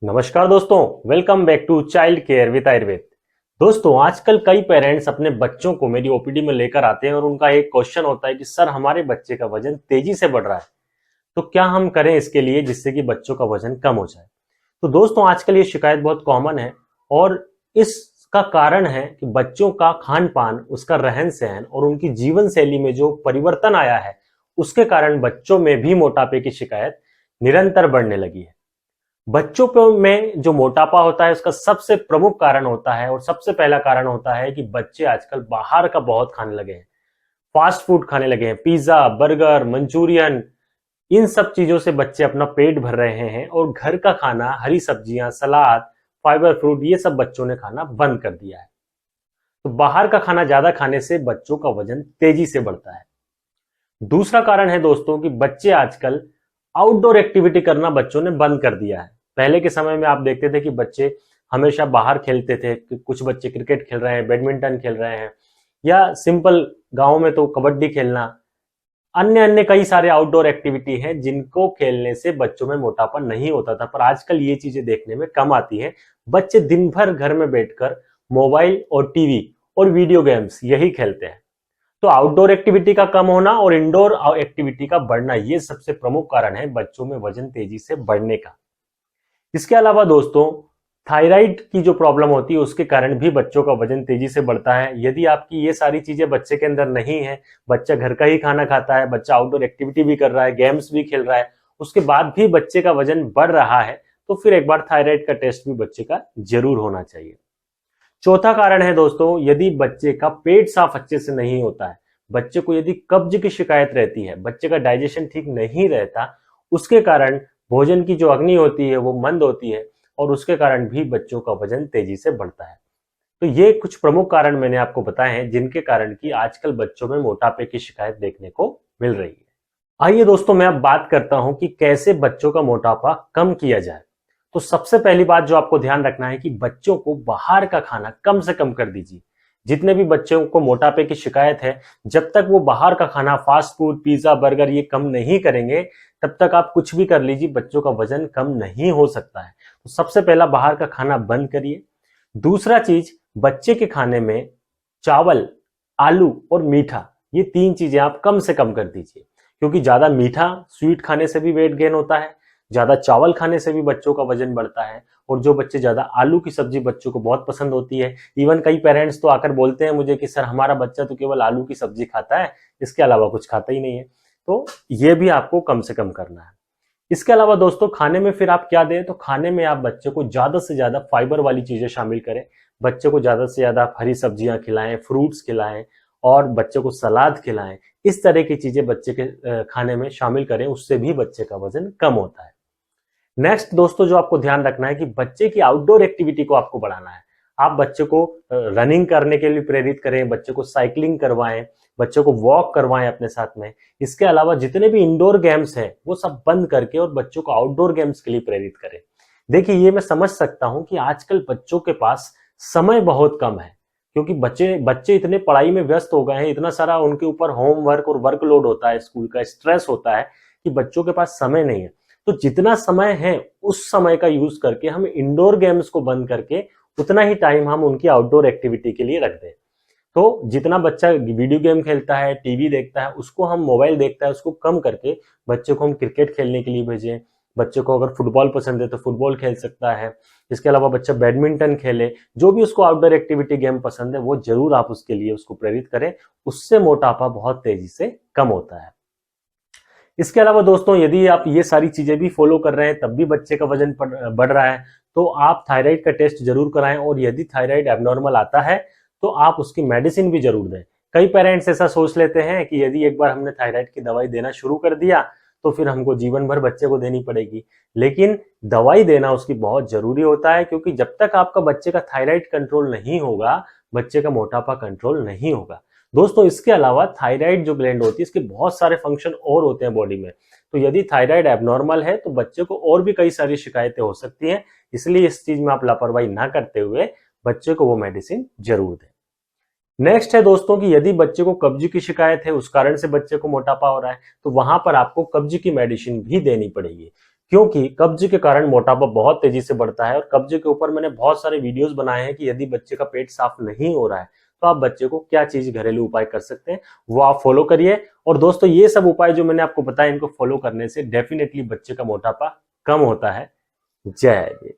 नमस्कार दोस्तों, welcome back to child care with Ayurveda. दोस्तों, आजकल कई पेरेंट्स अपने बच्चों को मेरी ओपीडी में लेकर आते हैं और उनका एक क्वेश्चन होता है कि सर हमारे बच्चे का वजन तेजी से बढ़ रहा है, तो क्या हम करें इसके लिए जिससे कि बच्चों का वजन कम हो जाए। तो दोस्तों, आजकल ये शिकायत बहुत कॉमन है और इसका कारण है कि बच्चों का खान पान, उसका रहन सहन और उनकी जीवन शैली में जो परिवर्तन आया है, उसके कारण बच्चों में भी मोटापे की शिकायत निरंतर बढ़ने लगी है। बच्चों में जो मोटापा होता है उसका सबसे प्रमुख कारण होता है और सबसे पहला कारण होता है कि बच्चे आजकल बाहर का बहुत खाने लगे हैं, फास्ट फूड खाने लगे हैं, पिज्जा, बर्गर, मंचूरियन। इन सब चीजों से बच्चे अपना पेट भर रहे हैं और घर का खाना, हरी सब्जियां, सलाद, फाइबर फ्रूट, ये सब बच्चों ने खाना बंद कर दिया है। तो बाहर का खाना ज्यादा खाने से बच्चों का वजन तेजी से बढ़ता है। दूसरा कारण है दोस्तों कि बच्चे आजकल आउटडोर एक्टिविटी करना बच्चों ने बंद कर दिया है। पहले के समय में आप देखते थे कि बच्चे हमेशा बाहर खेलते थे, कि कुछ बच्चे क्रिकेट खेल रहे हैं, बैडमिंटन खेल रहे हैं, या सिंपल गांव में तो कबड्डी खेलना, अन्य अन्य कई सारे आउटडोर एक्टिविटी हैं जिनको खेलने से बच्चों में मोटापा नहीं होता था। पर आजकल ये चीजें देखने में कम आती हैं। बच्चे दिन भर घर में बैठकर मोबाइल और टीवी और वीडियो गेम्स यही खेलते हैं। तो आउटडोर एक्टिविटी का कम होना और इंडोर एक्टिविटी का बढ़ना, ये सबसे प्रमुख कारण है बच्चों में वजन तेजी से बढ़ने का। इसके अलावा दोस्तों, थायराइड की जो प्रॉब्लम होती है उसके कारण भी बच्चों का वजन तेजी से बढ़ता है। यदि आपकी ये सारी चीजें बच्चे के अंदर नहीं है, बच्चा घर का ही खाना खाता है, बच्चा आउटडोर एक्टिविटी भी कर रहा है, गेम्स भी खेल रहा है, उसके बाद भी बच्चे का वजन बढ़ रहा है, तो फिर एक बार थायराइड का टेस्ट भी बच्चे का जरूर होना चाहिए। चौथा कारण है दोस्तों, यदि बच्चे का पेट साफ अच्छे से नहीं होता है, बच्चे को यदि कब्ज की शिकायत रहती है, बच्चे का डाइजेशन ठीक नहीं रहता, उसके कारण भोजन की जो अग्नि होती है वो मंद होती है और उसके कारण भी बच्चों का वजन तेजी से बढ़ता है। तो ये कुछ प्रमुख कारण मैंने आपको बताए हैं जिनके कारण कि आजकल बच्चों में मोटापे की शिकायत देखने को मिल रही है। आइए दोस्तों, मैं अब बात करता हूं कि कैसे बच्चों का मोटापा कम किया जाए। तो सबसे पहली बात जो आपको ध्यान रखना है कि बच्चों को बाहर का खाना कम से कम कर दीजिए। जितने भी बच्चों को मोटापे की शिकायत है, जब तक वो बाहर का खाना, फास्ट फूड, पिज्जा, बर्गर ये कम नहीं करेंगे, तब तक आप कुछ भी कर लीजिए, बच्चों का वजन कम नहीं हो सकता है। तो सबसे पहला, बाहर का खाना बंद करिए। दूसरा चीज, बच्चे के खाने में चावल, आलू और मीठा, ये तीन चीजें आप कम से कम कर दीजिए। क्योंकि ज्यादा मीठा, स्वीट खाने से भी वेट गेन होता है, ज्यादा चावल खाने से भी बच्चों का वजन बढ़ता है, और जो बच्चे ज्यादा आलू की सब्जी बच्चों को बहुत पसंद होती है, इवन कई पेरेंट्स तो आकर बोलते हैं मुझे कि सर हमारा बच्चा तो केवल आलू की सब्जी खाता है, इसके अलावा कुछ खाता ही नहीं है। तो ये भी आपको कम से कम करना है। इसके अलावा दोस्तों, खाने में फिर आप क्या दें, तो खाने में आप बच्चे को ज्यादा से ज्यादा फाइबर वाली चीजें शामिल करें। बच्चे को ज्यादा से ज्यादा हरी सब्जियां खिलाएं, फ्रूट्स खिलाएं और बच्चे को सलाद खिलाएं। इस तरह की चीजें बच्चे के खाने में शामिल करें, उससे भी बच्चे का वजन कम होता है। नेक्स्ट दोस्तों, जो आपको ध्यान रखना है कि बच्चे की आउटडोर एक्टिविटी को आपको बढ़ाना है। आप बच्चे को रनिंग करने के लिए प्रेरित करें, बच्चे को साइकिलिंग करवाएं, बच्चे को वॉक करवाएं अपने साथ में। इसके अलावा जितने भी इंडोर गेम्स हैं वो सब बंद करके और बच्चों को आउटडोर गेम्स के लिए प्रेरित करें। देखिए, ये मैं समझ सकता हूं कि आजकल बच्चों के पास समय बहुत कम है, क्योंकि बच्चे बच्चे इतने पढ़ाई में व्यस्त हो गए हैं, इतना सारा उनके ऊपर होमवर्क और वर्कलोड होता है, स्कूल का स्ट्रेस होता है कि बच्चों के पास समय नहीं है। तो जितना समय है उस समय का यूज करके हम इंडोर गेम्स को बंद करके उतना ही टाइम हम उनकी आउटडोर एक्टिविटी के लिए रख दें। तो जितना बच्चा वीडियो गेम खेलता है, टीवी देखता है, उसको हम मोबाइल देखता है, उसको कम करके बच्चे को हम क्रिकेट खेलने के लिए भेजें। बच्चे को अगर फुटबॉल पसंद है तो फुटबॉल खेल सकता है। इसके अलावा बच्चा बैडमिंटन खेले, जो भी उसको आउटडोर एक्टिविटी गेम पसंद है वो जरूर आप उसके लिए उसको प्रेरित करें। उससे मोटापा बहुत तेजी से कम होता है। इसके अलावा दोस्तों, यदि आप ये सारी चीजें भी फॉलो कर रहे हैं तब भी बच्चे का वजन बढ़ रहा है, तो आप थायराइड का टेस्ट जरूर कराएं, और यदि थायराइड एबनॉर्मल आता है तो आप उसकी मेडिसिन भी जरूर दें। कई पेरेंट्स ऐसा सोच लेते हैं कि यदि एक बार हमने थायराइड की दवाई देना शुरू कर दिया तो फिर हमको जीवन भर बच्चे को देनी पड़ेगी। लेकिन दवाई देना उसकी बहुत जरूरी होता है, क्योंकि जब तक आपका बच्चे का थायराइड कंट्रोल नहीं होगा, बच्चे का मोटापा कंट्रोल नहीं होगा। दोस्तों, इसके अलावा थायराइड जो ग्लैंड होती है, इसके बहुत सारे फंक्शन और होते हैं बॉडी में। तो यदि थायराइड एबनॉर्मल है तो बच्चे को और भी कई सारी शिकायतें हो सकती हैं। इसलिए इस चीज में आप लापरवाही ना करते हुए बच्चे को वो मेडिसिन जरूर दें। नेक्स्ट है दोस्तों कि यदि बच्चे को कब्ज की शिकायत है, उस कारण से बच्चे को मोटापा हो रहा है, तो वहां पर आपको कब्ज की मेडिसिन भी देनी पड़ेगी। क्योंकि कब्ज के कारण मोटापा बहुत तेजी से बढ़ता है। और कब्ज के ऊपर मैंने बहुत सारे वीडियोस बनाए हैं कि यदि बच्चे का पेट साफ नहीं हो रहा है तो आप बच्चे को क्या चीज घरेलू उपाय कर सकते हैं, वो आप फॉलो करिए। और दोस्तों, ये सब उपाय जो मैंने आपको बताया, इनको फॉलो करने से डेफिनेटली बच्चे का मोटापा कम होता है। जय हिंद।